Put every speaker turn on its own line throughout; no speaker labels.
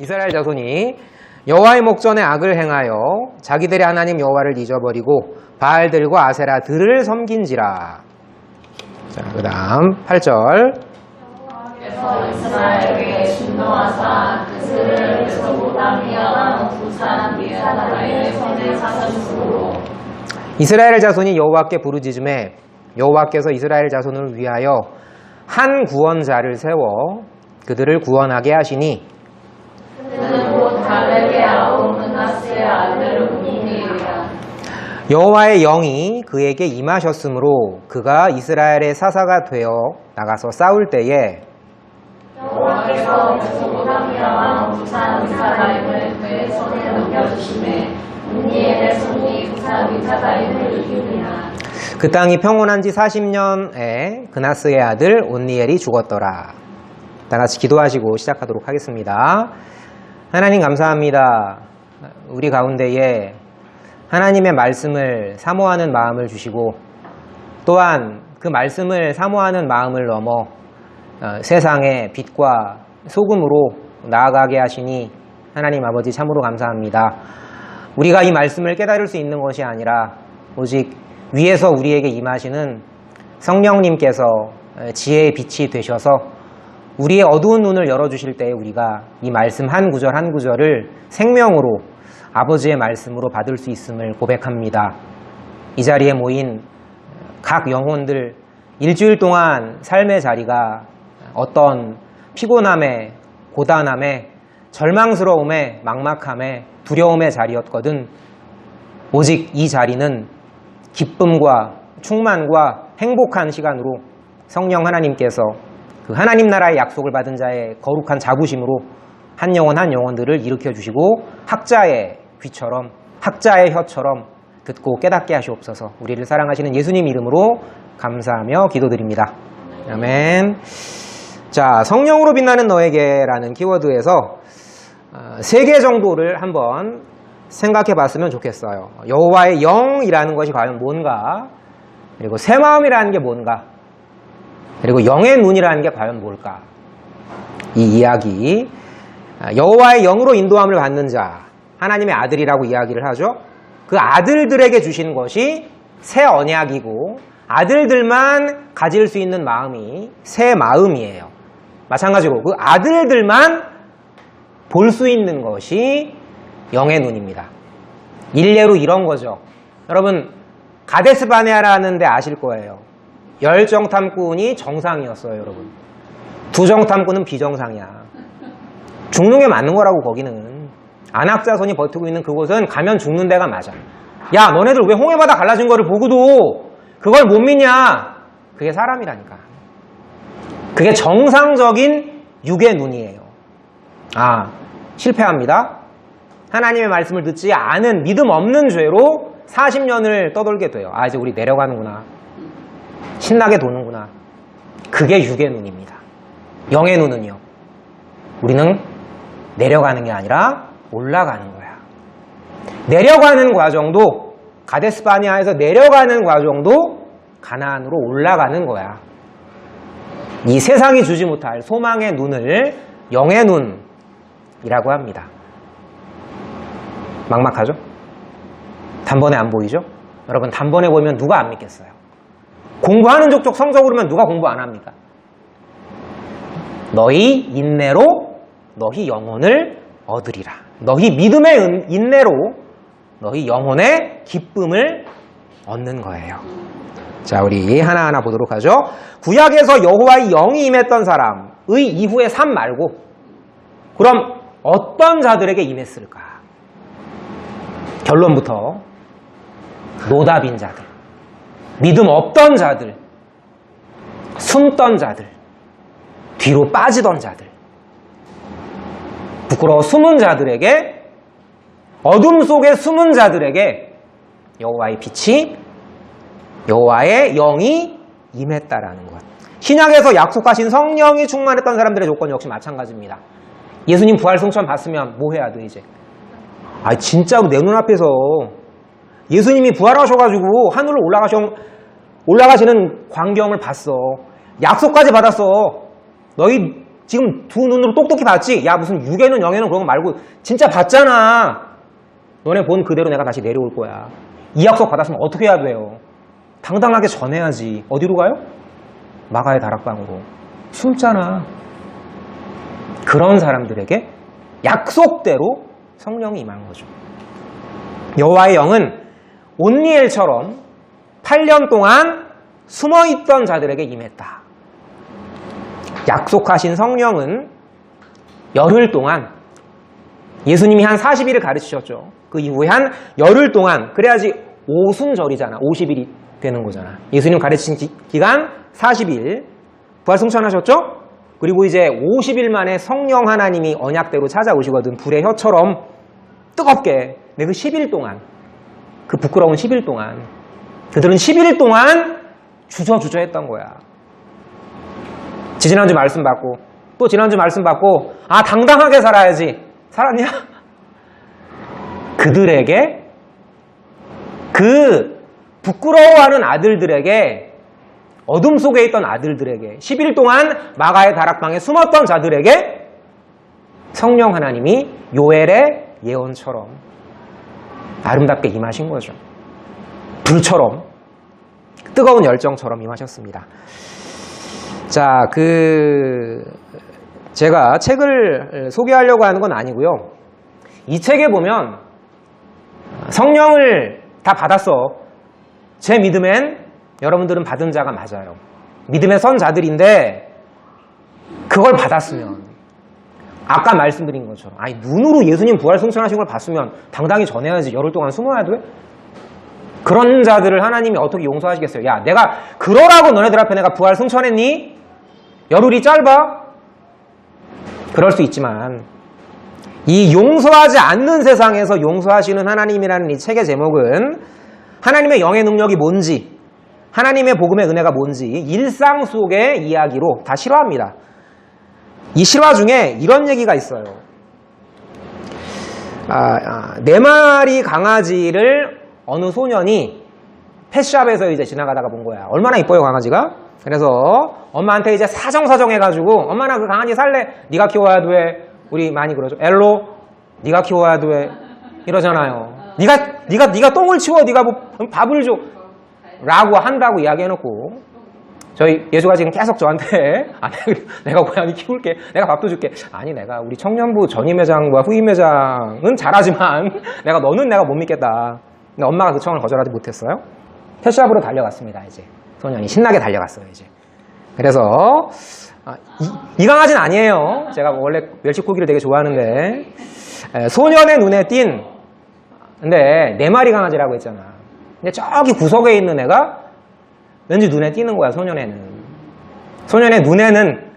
이스라엘 자손이 여호와의 목전에 악을 행하여 자기들의 하나님 여호와를 잊어버리고 바알들과 아세라들을 섬긴지라. 자, 그 다음 8절.
여호와께서 이스라엘에게 진노하사 그들을 메소포타미아와 부산 미스라임의 손에 사셨으므로
이스라엘 자손이 여호와께 부르짖음에 여호와께서 이스라엘 자손을 위하여 한 구원자를 세워 그들을 구원하게 하시니
그는 곧 갈렙의 아우 므낫세의 아들 운니엘이라.
여호와의 영이 그에게 임하셨으므로 그가 이스라엘의 사사가 되어 나가서 싸울 때에
여호와께서 메소포타미아와 부산 미스라임을 그의 손에 넘겨주시매 운니엘의 손이 부산 미스라임을 이기니라.
그 땅이 평온한 지 40년에 그나스의 아들 온니엘이 죽었더라. 다 같이 기도하시고 시작하도록 하겠습니다. 하나님 감사합니다. 우리 가운데에 하나님의 말씀을 사모하는 마음을 주시고 또한 그 말씀을 사모하는 마음을 넘어 세상의 빛과 소금으로 나아가게 하시니 하나님 아버지 참으로 감사합니다. 우리가 이 말씀을 깨달을 수 있는 것이 아니라 오직 위에서 우리에게 임하시는 성령님께서 지혜의 빛이 되셔서 우리의 어두운 눈을 열어주실 때에 우리가 이 말씀 한 구절 한 구절을 생명으로 아버지의 말씀으로 받을 수 있음을 고백합니다. 이 자리에 모인 각 영혼들 일주일 동안 삶의 자리가 어떤 피곤함에 고단함에 절망스러움에 막막함에 두려움의 자리였거든 오직 이 자리는 기쁨과 충만과 행복한 시간으로 성령 하나님께서 그 하나님 나라의 약속을 받은 자의 거룩한 자부심으로 한 영혼 한 영혼들을 일으켜 주시고 학자의 귀처럼 학자의 혀처럼 듣고 깨닫게 하시옵소서. 우리를 사랑하시는 예수님 이름으로 감사하며 기도드립니다. 아멘. 자, 성령으로 빛나는 너에게 라는 키워드에서 3개 정도를 한번 생각해 봤으면 좋겠어요. 여호와의 영이라는 것이 과연 뭔가, 그리고 새 마음이라는 게 뭔가, 그리고 영의 눈이라는 게 과연 뭘까? 이 이야기, 여호와의 영으로 인도함을 받는 자, 하나님의 아들이라고 이야기를 하죠. 그 아들들에게 주신 것이 새 언약이고 아들들만 가질 수 있는 마음이 새 마음이에요. 마찬가지로 그 아들들만 볼 수 있는 것이 영의 눈입니다. 일례로 이런 거죠. 여러분 가데스 바네아라는 데 아실 거예요. 열정탐꾼이 정상이었어요. 여러분 두정탐꾼은 비정상이야. 죽는 게 맞는 거라고. 거기는 안악자손이 버티고 있는 그곳은 가면 죽는 데가 맞아. 야 너네들 왜 홍해바다 갈라진 거를 보고도 그걸 못 믿냐. 그게 사람이라니까. 그게 정상적인 육의 눈이에요. 실패합니다. 하나님의 말씀을 듣지 않은 믿음 없는 죄로 40년을 떠돌게 돼요. 이제 우리 내려가는구나. 신나게 도는구나. 그게 육의 눈입니다. 영의 눈은요, 우리는 내려가는 게 아니라 올라가는 거야. 내려가는 과정도 가데스 바네아에서 내려가는 과정도 가나안으로 올라가는 거야. 이 세상이 주지 못할 소망의 눈을 영의 눈이라고 합니다. 막막하죠? 단번에 안 보이죠? 여러분 단번에 보이면 누가 안 믿겠어요? 공부하는 족족 성적 오르면 누가 공부 안 합니까? 너희 인내로 너희 영혼을 얻으리라. 너희 믿음의 인내로 너희 영혼의 기쁨을 얻는 거예요. 자, 우리 하나하나 보도록 하죠. 구약에서 여호와의 영이 임했던 사람의 이후의 삶 말고 그럼 어떤 자들에게 임했을까? 결론부터 노답인 자들, 믿음 없던 자들, 숨던 자들, 뒤로 빠지던 자들, 부끄러워 숨은 자들에게, 어둠 속에 숨은 자들에게 여호와의 빛이, 여호와의 영이 임했다라는 것. 신약에서 약속하신 성령이 충만했던 사람들의 조건 역시 마찬가지입니다. 예수님 부활 승천 봤으면 뭐 해야 돼 이제? 진짜로 내 눈앞에서 예수님이 부활하셔가지고 하늘로 올라가시는 광경을 봤어. 약속까지 받았어. 너희 지금 두 눈으로 똑똑히 봤지? 야, 무슨 육에는 영에는 그런 거 말고 진짜 봤잖아. 너네 본 그대로 내가 다시 내려올 거야. 이 약속 받았으면 어떻게 해야 돼요? 당당하게 전해야지. 어디로 가요? 마가의 다락방으로. 숨잖아. 그런 사람들에게 약속대로 성령이 임한 거죠. 여호와의 영은 온니엘처럼 8년 동안 숨어있던 자들에게 임했다. 약속하신 성령은 열흘 동안 예수님이 한 40일을 가르치셨죠. 그 이후에 한 열흘 동안, 그래야지 오순절이잖아. 50일이 되는 거잖아. 예수님 가르친 기간 40일 부활 승천하셨죠? 그리고 이제 50일 만에 성령 하나님이 언약대로 찾아오시거든. 불의 혀처럼 뜨겁게. 내 그 10일 동안, 그 부끄러운 10일 동안 그들은 11일 동안 주저주저했던 거야. 지난주 말씀 받고 또 지난주 말씀 받고 아, 당당하게 살아야지. 살았냐? 그들에게, 그 부끄러워하는 아들들에게, 어둠 속에 있던 아들들에게, 10일 동안 마가의 다락방에 숨었던 자들에게 성령 하나님이 요엘의 예언처럼 아름답게 임하신 거죠. 불처럼, 뜨거운 열정처럼 임하셨습니다. 자, 제가 책을 소개하려고 하는 건 아니고요. 이 책에 보면 성령을 다 받았어. 제 믿음엔 여러분들은 받은 자가 맞아요. 믿음의 선자들인데 그걸 받았으면, 아까 말씀드린 것처럼, 아니 눈으로 예수님 부활 승천하신 걸 봤으면 당당히 전해야지. 열흘 동안 숨어야 돼? 그런 자들을 하나님이 어떻게 용서하시겠어요? 야, 내가 그러라고 너네들 앞에 내가 부활 승천했니? 열흘이 짧아? 그럴 수 있지만 이 용서하지 않는 세상에서 용서하시는 하나님이라는 이 책의 제목은 하나님의 영의 능력이 뭔지, 하나님의 복음의 은혜가 뭔지 일상 속의 이야기로 다 실화합니다. 이 실화 중에 이런 얘기가 있어요. 4마리 강아지를 어느 소년이 펫샵에서 이제 지나가다가 본 거야. 얼마나 이뻐요, 강아지가? 그래서 엄마한테 이제 사정사정 해가지고, 엄마 나 그 강아지 살래. 네가 키워야 돼. 우리 많이 그러죠. 엘로, 네가 키워야 돼. 이러잖아요. 네가 똥을 치워. 네가 뭐 밥을 줘. 라고 한다고 이야기해놓고, 저희 예수가 지금 계속 저한테 내가 고양이 키울게. 내가 밥도 줄게. 아니, 내가 우리 청년부 전임 회장과 후임 회장은 잘하지만 너는 내가 못 믿겠다. 근데 엄마가 그 청을 거절하지 못했어요. 펫샵으로 달려갔습니다. 이제 소년이 신나게 달려갔어요. 이제 그래서 이 강아지는 아니에요. 제가 원래 멸치고기를 되게 좋아하는데 소년의 눈에 띈, 근데 4마리 강아지라고 했잖아. 근데 저기 구석에 있는 애가 왠지 눈에 띄는 거야. 소년의 눈에는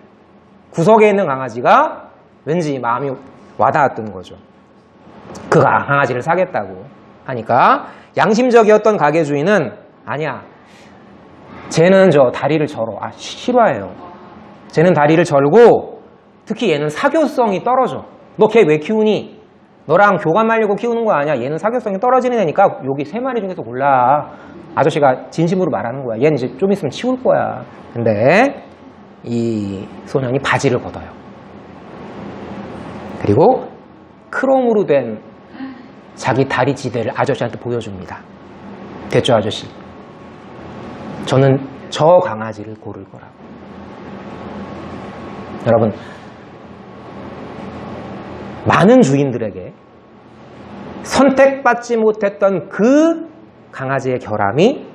구석에 있는 강아지가 왠지 마음이 와닿았던 거죠. 그 강아지를 사겠다고 하니까 양심적이었던 가게 주인은 아니야, 쟤는 저 다리를 절어. 실화예요. 쟤는 다리를 절고 특히 얘는 사교성이 떨어져. 너 걔 왜 키우니? 너랑 교감하려고 키우는 거 아니야? 얘는 사교성이 떨어지는 애니까 여기 3마리 중에서 골라. 아저씨가 진심으로 말하는 거야. 얘는 이제 좀 있으면 치울 거야. 근데 이 소년이 바지를 걷어요. 그리고 크롬으로 된 자기 다리 지대를 아저씨한테 보여줍니다. 됐죠, 아저씨? 저는 저 강아지를 고를 거라고. 여러분, 많은 주인들에게 선택받지 못했던 그 강아지의 결함이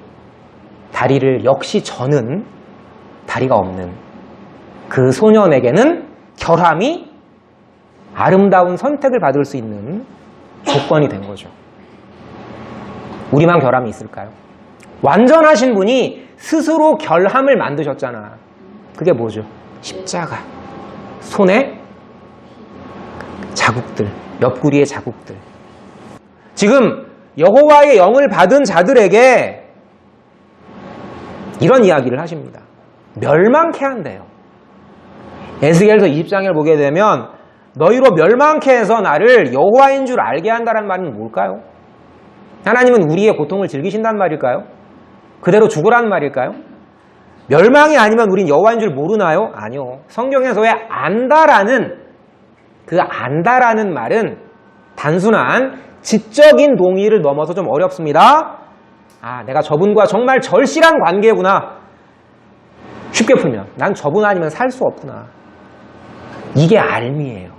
다리를 역시 저는 다리가 없는 그 소년에게는 결함이 아름다운 선택을 받을 수 있는 조건이 된 거죠. 우리만 결함이 있을까요? 완전하신 분이 스스로 결함을 만드셨잖아. 그게 뭐죠? 십자가. 손에 자국들, 옆구리의 자국들. 지금 여호와의 영을 받은 자들에게 이런 이야기를 하십니다. 멸망케 한대요. 에스겔서 20장을 보게 되면 너희로 멸망케 해서 나를 여호와인 줄 알게 한다는 말은 뭘까요? 하나님은 우리의 고통을 즐기신다는 말일까요? 그대로 죽으라는 말일까요? 멸망이 아니면 우린 여호와인 줄 모르나요? 아니요. 성경에서 왜 안다라는 그 안다라는 말은 단순한 지적인 동의를 넘어서 좀 어렵습니다. 아, 내가 저분과 정말 절실한 관계구나. 쉽게 풀면 난 저분 아니면 살 수 없구나. 이게 알미예요.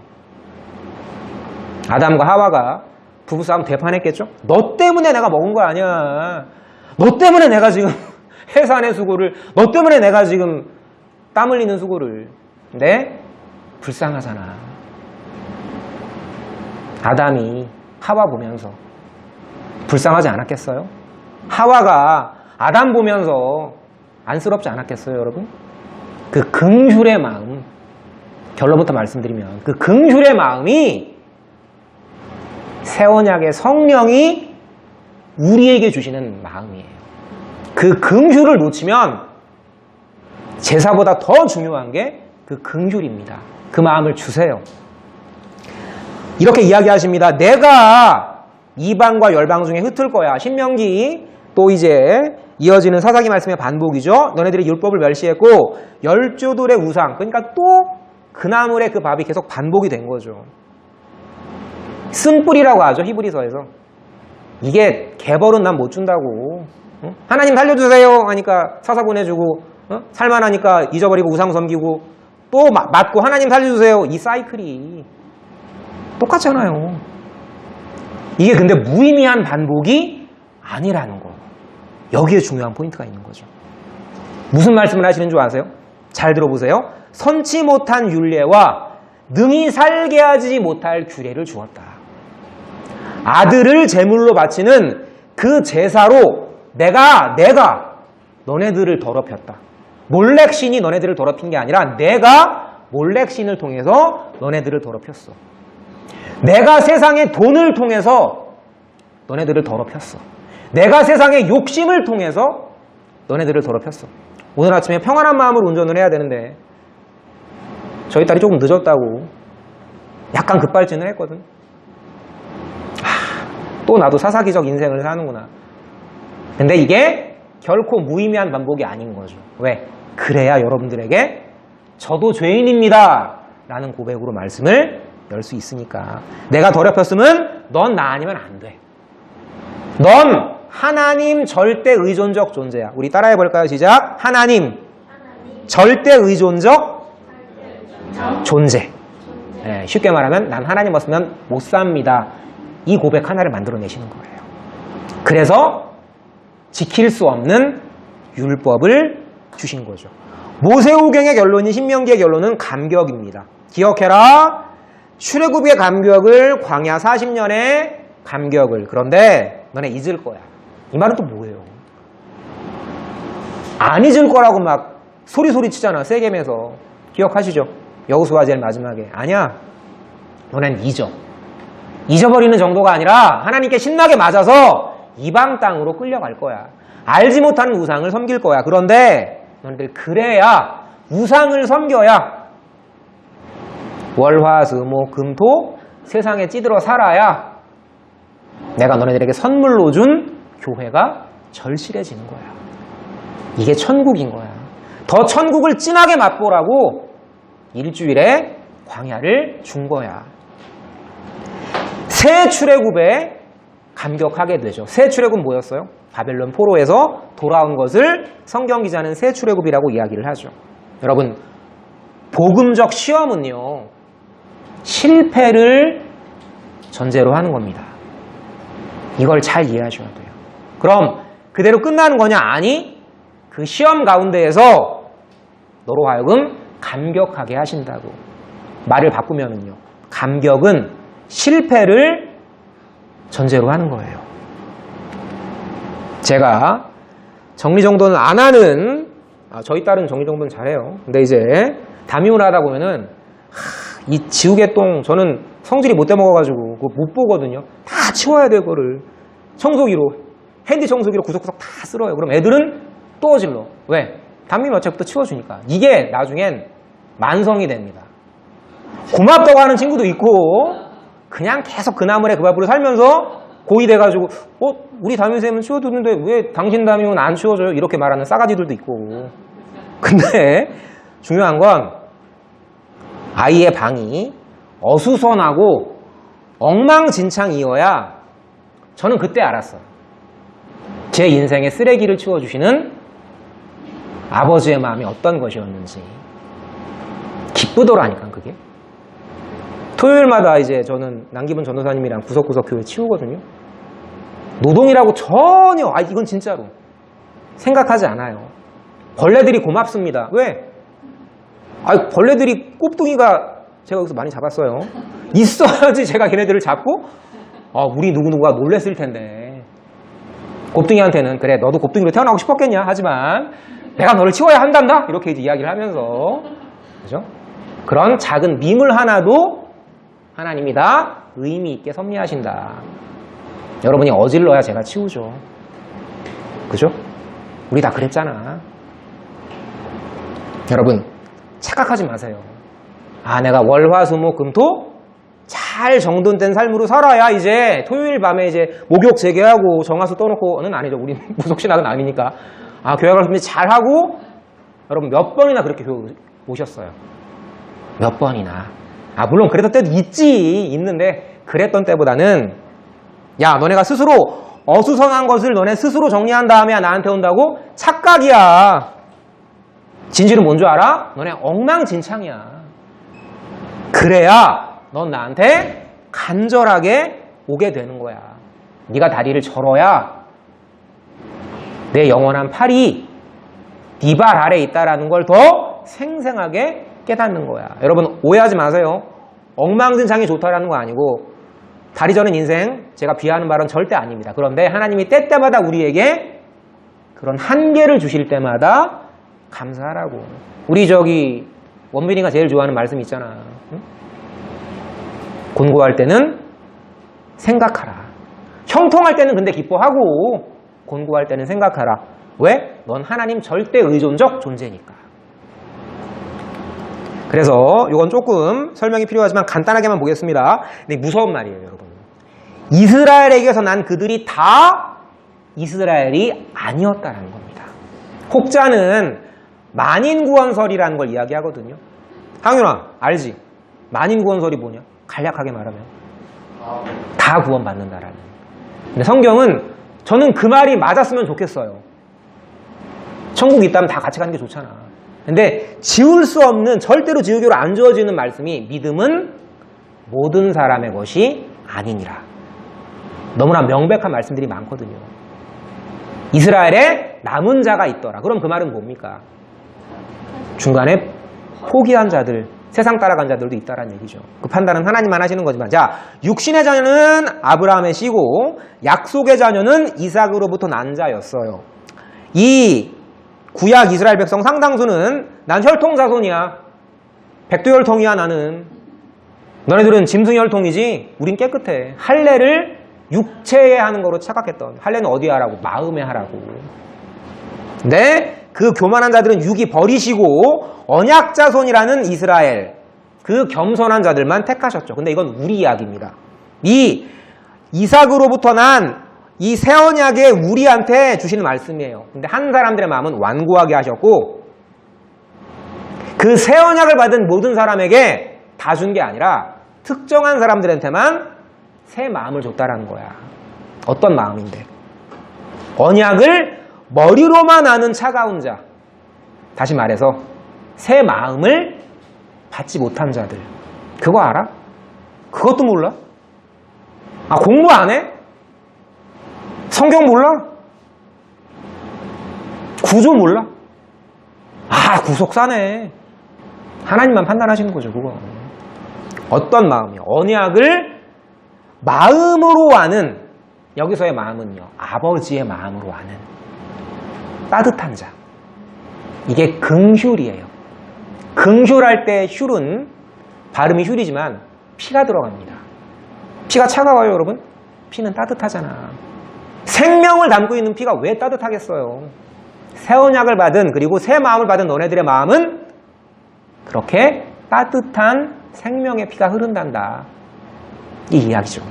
아담과 하와가 부부싸움 대판했겠죠? 너 때문에 내가 먹은 거 아니야. 너 때문에 내가 지금 해산의 수고를, 너 때문에 내가 지금 땀 흘리는 수고를. 근데 불쌍하잖아. 아담이 하와 보면서 불쌍하지 않았겠어요? 하와가 아담 보면서 안쓰럽지 않았겠어요, 여러분? 그 긍휼의 마음, 결론부터 말씀드리면 그 긍휼의 마음이 새 언약의 성령이 우리에게 주시는 마음이에요. 그 긍휼을 놓치면 제사보다 더 중요한 게 그 긍휼입니다. 그 마음을 주세요. 이렇게 이야기하십니다. 내가 이방과 열방 중에 흩을 거야. 신명기 또 이제 이어지는 사사기 말씀의 반복이죠. 너네들이 율법을 멸시했고 열조들의 우상, 그러니까 또 그나물의 그 밥이 계속 반복이 된 거죠. 쓴뿌리라고 하죠, 히브리서에서. 이게 개벌은 난 못 준다고. 응? 하나님 살려주세요 하니까 사사 보내주고, 살만하니까 잊어버리고 우상 섬기고, 또 맞고 하나님 살려주세요. 이 사이클이 똑같잖아요. 이게 근데 무의미한 반복이 아니라는 거. 여기에 중요한 포인트가 있는 거죠. 무슨 말씀을 하시는 줄 아세요? 잘 들어보세요. 선치 못한 율례와 능히 살게 하지 못할 규례를 주었다. 아들을 제물로 바치는 그 제사로 내가 너네들을 더럽혔다. 몰렉신이 너네들을 더럽힌 게 아니라 내가 몰렉신을 통해서 너네들을 더럽혔어. 내가 세상의 돈을 통해서 너네들을 더럽혔어. 내가 세상의 욕심을 통해서 너네들을 더럽혔어. 오늘 아침에 평안한 마음으로 운전을 해야 되는데 저희 딸이 조금 늦었다고 약간 급발진을 했거든. 또 나도 사사기적 인생을 사는구나. 근데 이게 결코 무의미한 반복이 아닌 거죠. 왜? 그래야 여러분들에게 저도 죄인입니다 라는 고백으로 말씀을 열 수 있으니까. 내가 더럽혔으면 넌 나 아니면 안 돼. 넌 하나님 절대 의존적 존재야. 우리 따라해 볼까요? 시작. 하나님 절대 의존적 존재. 네, 쉽게 말하면 난 하나님 없으면 못 삽니다. 이 고백 하나를 만들어내시는 거예요. 그래서 지킬 수 없는 율법을 주신 거죠. 모세오경의 결론이 신명기의 결론은 감격입니다. 기억해라. 출애굽의 감격을 광야 40년의 감격을. 그런데 너네 잊을 거야. 이 말은 또 뭐예요? 안 잊을 거라고 막 소리 치잖아. 세겜에서. 기억하시죠? 여호수아 제일 마지막에. 아니야. 너넨 잊어. 잊어버리는 정도가 아니라 하나님께 신나게 맞아서 이방 땅으로 끌려갈 거야. 알지 못하는 우상을 섬길 거야. 그런데 너희들 그래야 우상을 섬겨야 월화수목금토 세상에 찌들어 살아야 내가 너네들에게 선물로 준 교회가 절실해지는 거야. 이게 천국인 거야. 더 천국을 진하게 맛보라고 일주일에 광야를 준 거야. 새 출애굽에 감격하게 되죠. 새 출애굽은 뭐였어요? 바벨론 포로에서 돌아온 것을 성경 기자는 새 출애굽이라고 이야기를 하죠. 여러분, 복음적 시험은요, 실패를 전제로 하는 겁니다. 이걸 잘 이해하셔야 돼요. 그럼 그대로 끝나는 거냐? 아니, 그 시험 가운데에서 너로 하여금 감격하게 하신다고. 말을 바꾸면은요, 감격은 실패를 전제로 하는 거예요. 제가 정리정돈을 안 하는, 저희 딸은 정리정돈 잘해요. 근데 이제 담임을 하다 보면은 이 지우개 똥, 저는 성질이 못 돼먹어가지고 그거 못 보거든요. 다 치워야 될 거를 청소기로, 핸디 청소기로 구석구석 다 쓸어요. 그럼 애들은 또 어질러. 왜? 담임이 어차피 치워주니까. 이게 나중엔 만성이 됩니다. 고맙다고 하는 친구도 있고 그냥 계속 그 나물에 그 밥으로 살면서 고이 돼가지고 우리 담임쌤은 치워두는데 왜 당신 담임은 안 치워줘요? 이렇게 말하는 싸가지들도 있고. 근데 중요한 건 아이의 방이 어수선하고 엉망진창이어야 저는 그때 알았어요. 제 인생의 쓰레기를 치워주시는 아버지의 마음이 어떤 것이었는지. 기쁘더라니까 그게. 토요일마다 이제 저는 남기분 전도사님이랑 구석구석 교회 치우거든요. 노동이라고 전혀 이건 진짜로 생각하지 않아요. 벌레들이 고맙습니다. 왜? 벌레들이 꼽둥이가 제가 여기서 많이 잡았어요. 있어야지 제가 걔네들을 잡고 우리 누구누구가 놀랬을 텐데. 곱둥이한테는 그래 너도 곱둥이로 태어나고 싶었겠냐 하지만 내가 너를 치워야 한단다 이렇게 이제 이야기를 하면서 그죠? 그런 작은 미물 하나도 하나님이 다 의미 있게 섭리하신다. 여러분이 어질러야 제가 치우죠. 그죠? 우리 다 그랬잖아. 여러분 착각하지 마세요. 내가 월화수목금토 잘 정돈된 삶으로 살아야 이제 토요일 밤에 이제 목욕 재개하고 정화수 떠놓고는 아니죠. 우리 무속신학은 아니니까. 교회 가서 잘하고 여러분 몇 번이나 그렇게 교회 오셨어요. 몇 번이나. 물론 그랬던 때도 있는데 그랬던 때보다는 야 너네가 스스로 어수선한 것을 너네 스스로 정리한 다음에 나한테 온다고? 착각이야. 진실은 뭔 줄 알아? 너네 엉망진창이야. 그래야 넌 나한테 간절하게 오게 되는 거야. 네가 다리를 절어야 내 영원한 팔이 네 발 아래에 있다라는 걸 더 생생하게 깨닫는 거야. 여러분 오해하지 마세요. 엉망진창이 좋다라는 거 아니고 다리 저는 인생 제가 비하하는 말은 절대 아닙니다. 그런데 하나님이 때때마다 우리에게 그런 한계를 주실 때마다 감사하라고. 우리 원빈이가 제일 좋아하는 말씀 있잖아. 응? 곤고할 때는 생각하라. 형통할 때는 근데 기뻐하고 곤고할 때는 생각하라. 왜? 넌 하나님 절대 의존적 존재니까. 그래서 이건 조금 설명이 필요하지만 간단하게만 보겠습니다. 근데 무서운 말이에요, 여러분. 이스라엘에게서 난 그들이 다 이스라엘이 아니었다는 겁니다. 혹자는 만인구원설이라는 걸 이야기하거든요. 항윤아, 알지? 만인구원설이 뭐냐? 간략하게 말하면 다 구원받는다라는. 근데 성경은 저는 그 말이 맞았으면 좋겠어요. 천국이 있다면 다 같이 가는 게 좋잖아. 근데 지울 수 없는, 절대로 지우기로 안 지워지는 말씀이 믿음은 모든 사람의 것이 아니니라. 너무나 명백한 말씀들이 많거든요. 이스라엘에 남은 자가 있더라. 그럼 그 말은 뭡니까? 중간에 포기한 자들, 세상 따라간 자들도 있다라는 얘기죠. 그 판단은 하나님만 하시는 거지만, 자, 육신의 자녀는 아브라함의 씨고 약속의 자녀는 이삭으로부터 난 자였어요. 이 구약 이스라엘 백성 상당수는 난 혈통 자손이야. 백두혈통이야 나는. 너네들은 짐승 혈통이지 우린 깨끗해. 할례를 육체에 하는 거로 착각했던. 할례는 어디에 하라고? 마음에 하라고. 근데 그 교만한 자들은 육이 버리시고 언약 자손이라는 이스라엘, 그 겸손한 자들만 택하셨죠. 근데 이건 우리 이야기입니다. 이 이삭으로부터 난 이 새 언약에 우리한테 주시는 말씀이에요. 근데 한 사람들의 마음은 완고하게 하셨고, 그 새 언약을 받은 모든 사람에게 다 준 게 아니라 특정한 사람들한테만 새 마음을 줬다라는 거야. 어떤 마음인데? 언약을 머리로만 아는 차가운 자. 다시 말해서 새 마음을 받지 못한 자들. 그거 알아? 그것도 몰라? 공부 안 해? 성경 몰라? 구조 몰라? 구속사네. 하나님만 판단하시는 거죠, 그거. 어떤 마음이요? 언약을 마음으로 아는, 여기서의 마음은요, 아버지의 마음으로 아는 따뜻한 자. 이게 긍휼이에요. 긍휼할 때 휼은 발음이 휼이지만 피가 들어갑니다. 피가 차가워요, 여러분? 피는 따뜻하잖아. 생명을 담고 있는 피가 왜 따뜻하겠어요? 새 언약을 받은, 그리고 새 마음을 받은 너네들의 마음은 그렇게 따뜻한 생명의 피가 흐른단다. 이 이야기죠.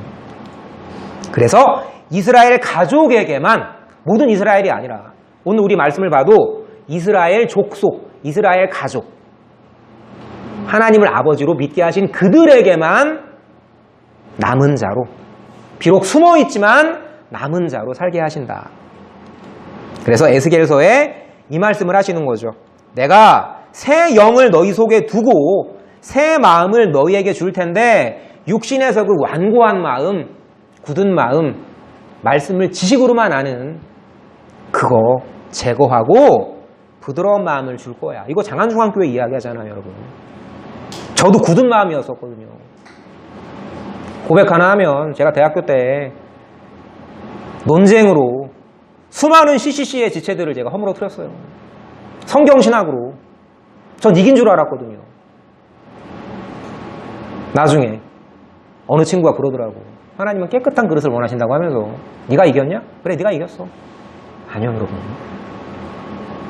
그래서 이스라엘 가족에게만, 모든 이스라엘이 아니라, 오늘 우리 말씀을 봐도 이스라엘 족속, 이스라엘 가족, 하나님을 아버지로 믿게 하신 그들에게만 남은 자로, 비록 숨어있지만 남은 자로 살게 하신다. 그래서 에스겔서에 이 말씀을 하시는 거죠. 내가 새 영을 너희 속에 두고 새 마음을 너희에게 줄 텐데 육신에서 그 완고한 마음, 굳은 마음, 말씀을 지식으로만 아는 그거 제거하고 부드러운 마음을 줄 거야. 이거 장안중앙교회 이야기하잖아요, 여러분. 저도 굳은 마음이었었거든요. 고백 하나 하면 제가 대학교 때 논쟁으로 수많은 CCC의 지체들을 제가 허물어뜨렸어요. 성경신학으로. 전 이긴 줄 알았거든요. 나중에 어느 친구가 그러더라고. 하나님은 깨끗한 그릇을 원하신다고 하면서 네가 이겼냐? 그래, 네가 이겼어. 아니요, 여러분.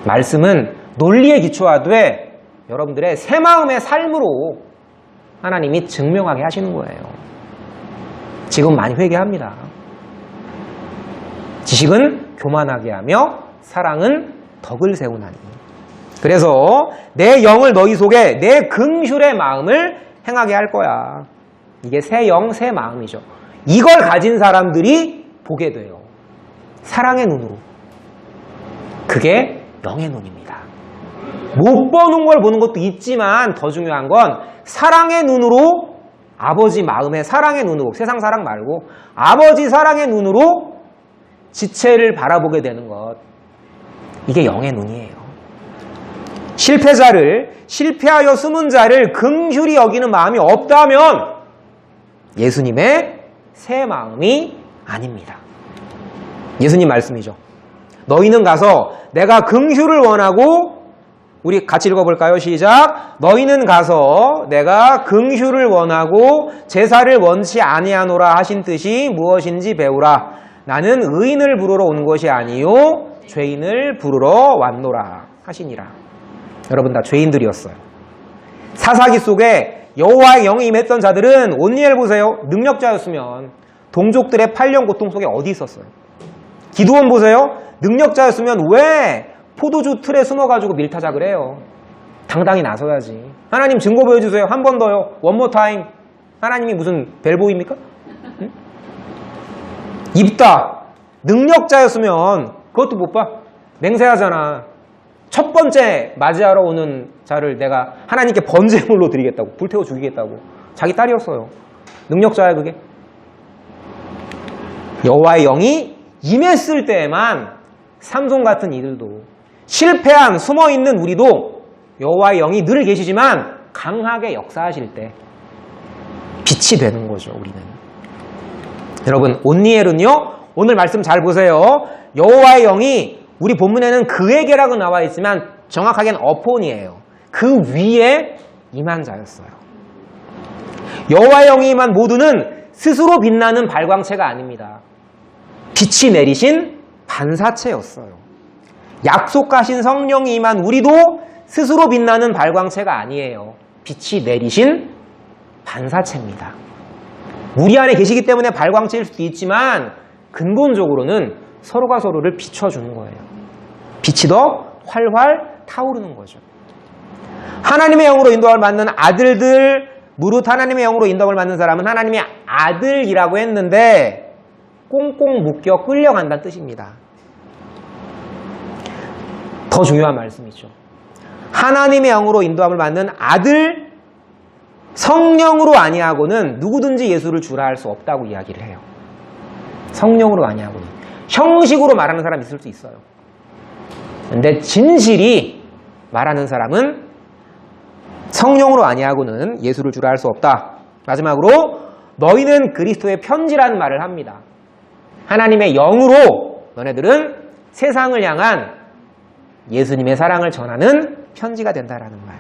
말씀은 논리에 기초하되 여러분들의 새 마음의 삶으로 하나님이 증명하게 하시는 거예요. 지금 많이 회개합니다. 지식은 교만하게 하며 사랑은 덕을 세우나니. 그래서 내 영을 너희 속에 내 긍휼의 마음을 행하게 할 거야. 이게 새 영, 새 마음이죠. 이걸 가진 사람들이 보게 돼요. 사랑의 눈으로. 그게 영의 눈입니다. 못 보는 걸 보는 것도 있지만 더 중요한 건 사랑의 눈으로, 아버지 마음의 사랑의 눈으로, 세상 사랑 말고 아버지 사랑의 눈으로 지체를 바라보게 되는 것. 이게 영의 눈이에요. 실패자를, 실패하여 숨은 자를 긍휼히 여기는 마음이 없다면 예수님의 새 마음이 아닙니다. 예수님 말씀이죠. 너희는 가서 내가 긍휼을 원하고, 우리 같이 읽어볼까요? 시작. 너희는 가서 내가 긍휼을 원하고 제사를 원치 아니하노라 하신 뜻이 무엇인지 배우라. 나는 의인을 부르러 온 것이 아니요 죄인을 부르러 왔노라 하시니라. 여러분 다 죄인들이었어요. 사사기 속에 여호와의 영이 임했던 자들은 온니엘 보세요. 능력자였으면 동족들의 8년 고통 속에 어디 있었어요? 기드온 보세요. 능력자였으면 왜 포도주 틀에 숨어가지고 밀타작을 해요? 당당히 나서야지. 하나님 증거 보여주세요. 한 번 더요. one more time. 하나님이 무슨 벨보입니까? 응? 입다. 능력자였으면 그것도 못 봐. 맹세하잖아. 첫 번째 맞이하러 오는 자를 내가 하나님께 번제물로 드리겠다고, 불태워 죽이겠다고. 자기 딸이었어요. 능력자야 그게. 여호와의 영이 임했을 때에만 삼손 같은 이들도, 실패한 숨어있는 우리도 여호와의 영이 늘 계시지만 강하게 역사하실 때 빛이 되는 거죠. 우리는. 여러분 온니엘은요, 오늘 말씀 잘 보세요. 여호와의 영이, 우리 본문에는 그에게라고 나와 있지만 정확하게는 어폰이에요. 그 위에 임한 자였어요. 여호와의 영이 임한 모두는 스스로 빛나는 발광체가 아닙니다. 빛이 내리신 반사체였어요. 약속하신 성령이 임한 우리도 스스로 빛나는 발광체가 아니에요. 빛이 내리신 반사체입니다. 우리 안에 계시기 때문에 발광체일 수도 있지만 근본적으로는 서로가 서로를 비춰주는 거예요. 빛이 더 활활 타오르는 거죠. 하나님의 영으로 인도함을 받는 아들들, 무릇 하나님의 영으로 인도함을 받는 사람은 하나님의 아들이라고 했는데 꽁꽁 묶여 끌려간다는 뜻입니다. 더 중요한 말씀이죠. 하나님의 영으로 인도함을 받는 아들, 성령으로 아니하고는 누구든지 예수를 주라 할 수 없다고 이야기를 해요. 성령으로 아니하고는. 형식으로 말하는 사람이 있을 수 있어요. 근데 진실이 말하는 사람은 성령으로 아니하고는 예수를 주라 할 수 없다. 마지막으로 너희는 그리스도의 편지라는 말을 합니다. 하나님의 영으로 너네들은 세상을 향한 예수님의 사랑을 전하는 편지가 된다라는 말.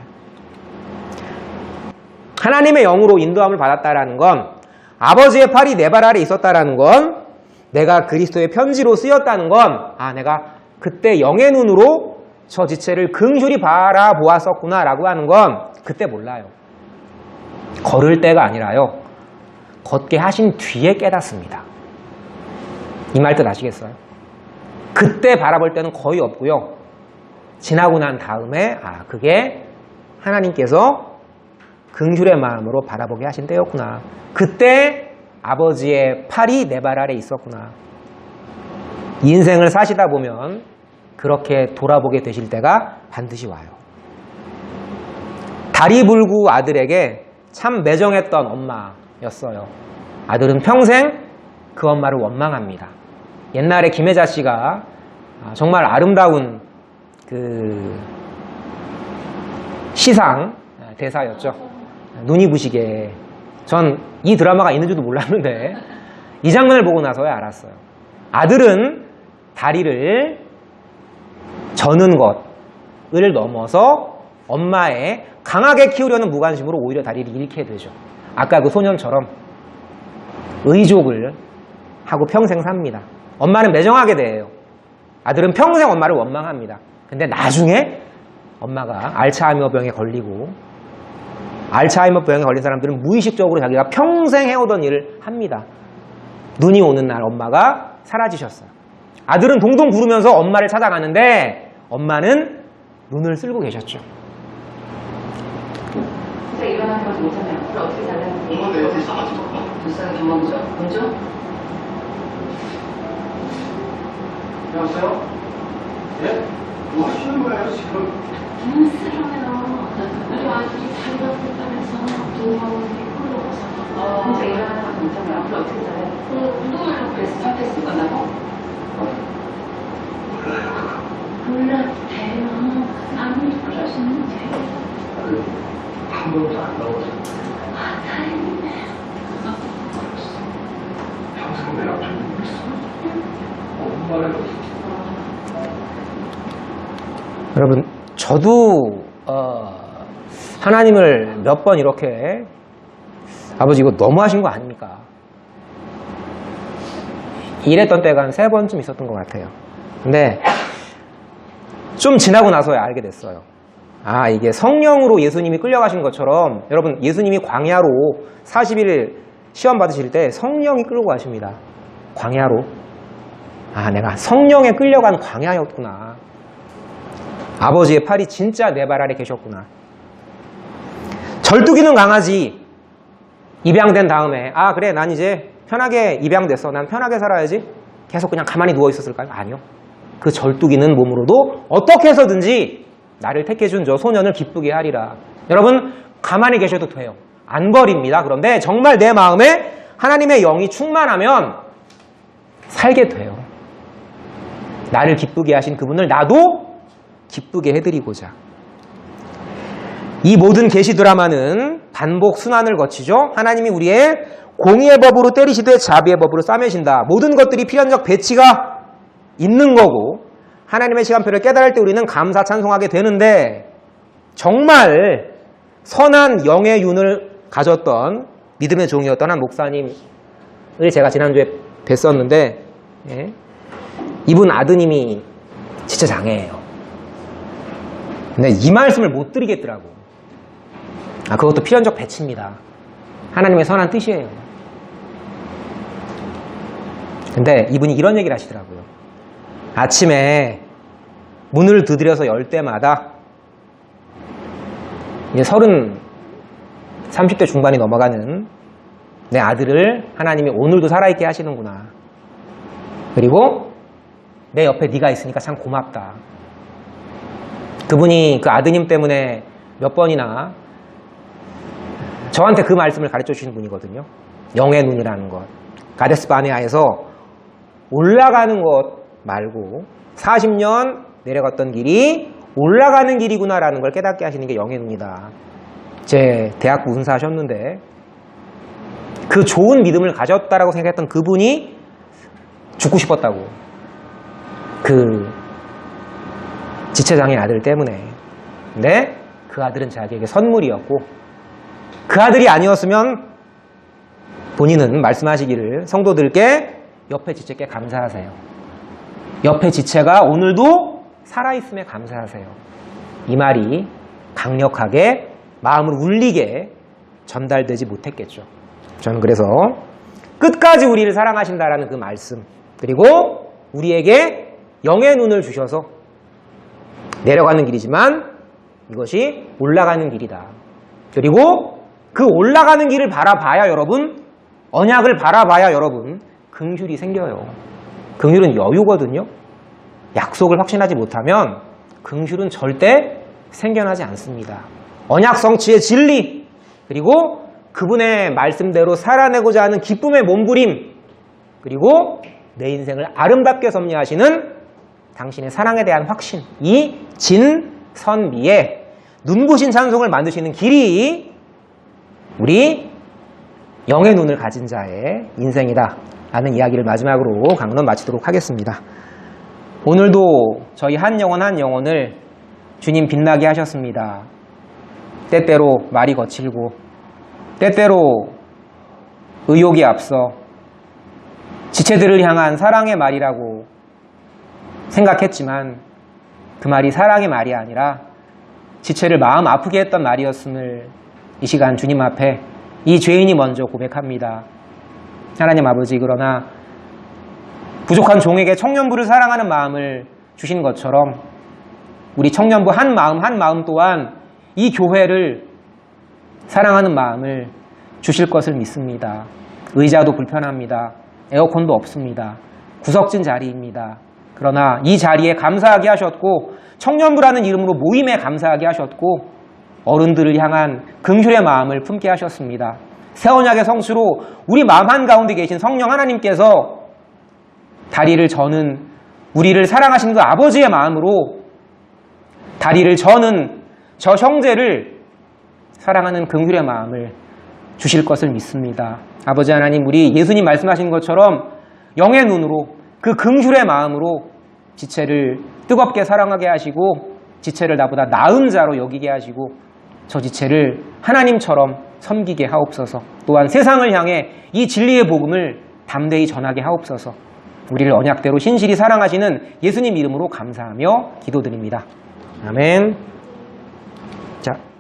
하나님의 영으로 인도함을 받았다라는 건, 아버지의 팔이 내 발 아래 있었다라는 건, 내가 그리스도의 편지로 쓰였다는 건, 아, 내가 그때 영의 눈으로 저 지체를 긍휼히 바라보았었구나 라고 하는 건 그때 몰라요. 걸을 때가 아니라요, 걷게 하신 뒤에 깨닫습니다. 이 말 뜻 아시겠어요? 그때 바라볼 때는 거의 없고요. 지나고 난 다음에 그게 하나님께서 긍휼의 마음으로 바라보게 하신 때였구나. 그때 아버지의 팔이 내 발 아래 있었구나. 인생을 사시다 보면 그렇게 돌아보게 되실 때가 반드시 와요. 다리불구 아들에게 참 매정했던 엄마였어요. 아들은 평생 그 엄마를 원망합니다. 옛날에 김혜자 씨가 정말 아름다운 그 시상 대사였죠. 눈이 부시게. 전 이 드라마가 있는 줄도 몰랐는데 이 장면을 보고 나서야 알았어요. 아들은 다리를 저는 것을 넘어서 엄마의 강하게 키우려는 무관심으로 오히려 다리를 잃게 되죠. 아까 그 소년처럼 의족을 하고 평생 삽니다. 엄마는 매정하게 돼요. 아들은 평생 엄마를 원망합니다. 근데 나중에 엄마가 알츠하이머병에 걸리고, 알츠하이머병에 걸린 사람들은 무의식적으로 자기가 평생 해오던 일을 합니다. 눈이 오는 날 엄마가 사라지셨어요. 아들은 동동 구르면서 엄마를 찾아가는데 엄마는 눈을 쓸고 계셨죠.
진짜 일어나는 것도 못하면 앞으로 어떻게 살았는지 불쌍한 경험이죠. 먼저
여보세요? 예? 뭐 하시는 거예요, 지금?
너무 싫어요. 우리 아들이 다리가 불편해서 운동하고 꿀러서
진짜 일어나는 것도 못하면 앞으로 어떻게 살아요?
운동을 하고
그래서 사태 쓰고 나고
몰라도 돼요. 아무리 그러시는데.
한 번도 안 나오세요.
다행이네.
평생 내 앞에 누구 있어? 엄마를
여러분, 저도 하나님을 몇 번 이렇게 아버지 이거 너무하신 거 아닙니까? 이랬던 때가 한 3번쯤 있었던 것 같아요. 근데 좀 지나고 나서야 알게 됐어요. 이게 성령으로 예수님이 끌려가신 것처럼 여러분, 예수님이 광야로 40일 시험 받으실 때 성령이 끌고 가십니다. 광야로. 내가 성령에 끌려간 광야였구나. 아버지의 팔이 진짜 내 발 아래 계셨구나. 절뚝이는 강아지 입양된 다음에 그래 난 이제 편하게 입양됐어. 난 편하게 살아야지. 계속 그냥 가만히 누워 있었을까요? 아니요. 그 절뚝이는 몸으로도 어떻게 해서든지 나를 택해준 저 소년을 기쁘게 하리라. 여러분, 가만히 계셔도 돼요. 안 버립니다. 그런데 정말 내 마음에 하나님의 영이 충만하면 살게 돼요. 나를 기쁘게 하신 그분을 나도 기쁘게 해드리고자. 이 모든 계시 드라마는 반복 순환을 거치죠. 하나님이 우리의 공의의 법으로 때리시되 자비의 법으로 싸매신다. 모든 것들이 필연적 배치가 있는 거고, 하나님의 시간표를 깨달을 때 우리는 감사 찬송하게 되는데, 정말 선한 영의 윤을 가졌던 믿음의 종이었던 한 목사님을 제가 지난주에 뵀었는데, 이분 아드님이 진짜 장애예요. 근데 이 말씀을 못 드리겠더라고. 그것도 필연적 배치입니다. 하나님의 선한 뜻이에요. 근데 이분이 이런 얘기를 하시더라고요. 아침에 문을 두드려서 열 때마다 이제 30대 중반이 넘어가는 내 아들을 하나님이 오늘도 살아있게 하시는구나. 그리고 내 옆에 네가 있으니까 참 고맙다. 그분이 그 아드님 때문에 몇 번이나 저한테 그 말씀을 가르쳐 주신 분이거든요. 영의 눈이라는 것. 가데스 바네아에서 올라가는 것 말고 40년 내려갔던 길이 올라가는 길이구나라는 걸 깨닫게 하시는 게 영의 눈이다. 제 대학부 은사하셨는데 그 좋은 믿음을 가졌다라고 생각했던 그분이 죽고 싶었다고. 그 지체장애 아들 때문에. 근데 그 아들은 자기에게 선물이었고, 그 아들이 아니었으면 본인은 말씀하시기를 성도들께 옆에 지체께 감사하세요. 옆에 지체가 오늘도 살아있음에 감사하세요. 이 말이 강력하게 마음을 울리게 전달되지 못했겠죠. 저는 그래서 끝까지 우리를 사랑하신다라는 그 말씀, 그리고 우리에게 영의 눈을 주셔서 내려가는 길이지만 이것이 올라가는 길이다. 그리고 그 올라가는 길을 바라봐야 여러분, 언약을 바라봐야 여러분 긍휼이 생겨요. 긍휼은 여유거든요. 약속을 확신하지 못하면 긍휼은 절대 생겨나지 않습니다. 언약 성취의 진리, 그리고 그분의 말씀대로 살아내고자 하는 기쁨의 몸부림, 그리고 내 인생을 아름답게 섭리하시는 당신의 사랑에 대한 확신, 이 진선미에 눈부신 찬송을 만드시는 길이 우리 영의 눈을 가진 자의 인생이다 라는 이야기를 마지막으로 강론 마치도록 하겠습니다. 오늘도 저희 한 영혼을 주님 빛나게 하셨습니다. 때때로 말이 거칠고 때때로 의욕이 앞서 지체들을 향한 사랑의 말이라고 생각했지만 그 말이 사랑의 말이 아니라 지체를 마음 아프게 했던 말이었음을 이 시간 주님 앞에 이 죄인이 먼저 고백합니다. 하나님 아버지, 그러나 부족한 종에게 청년부를 사랑하는 마음을 주신 것처럼 우리 청년부 한 마음 또한 이 교회를 사랑하는 마음을 주실 것을 믿습니다. 의자도 불편합니다. 에어컨도 없습니다. 구석진 자리입니다. 그러나 이 자리에 감사하게 하셨고 청년부라는 이름으로 모임에 감사하게 하셨고 어른들을 향한 긍휼의 마음을 품게 하셨습니다. 새 언약의 성수로 우리 마음 한가운데 계신 성령 하나님께서 다리를 저는 우리를 사랑하시는 그 아버지의 마음으로 다리를 저는 저 형제를 사랑하는 긍휼의 마음을 주실 것을 믿습니다. 아버지 하나님, 우리 예수님 말씀하신 것처럼 영의 눈으로 그 긍휼의 마음으로 지체를 뜨겁게 사랑하게 하시고 지체를 나보다 나은 자로 여기게 하시고 저 지체를 하나님처럼 섬기게 하옵소서. 또한 세상을 향해 이 진리의 복음을 담대히 전하게 하옵소서. 우리를 언약대로 신실히 사랑하시는 예수님 이름으로 감사하며 기도드립니다. 아멘. 자.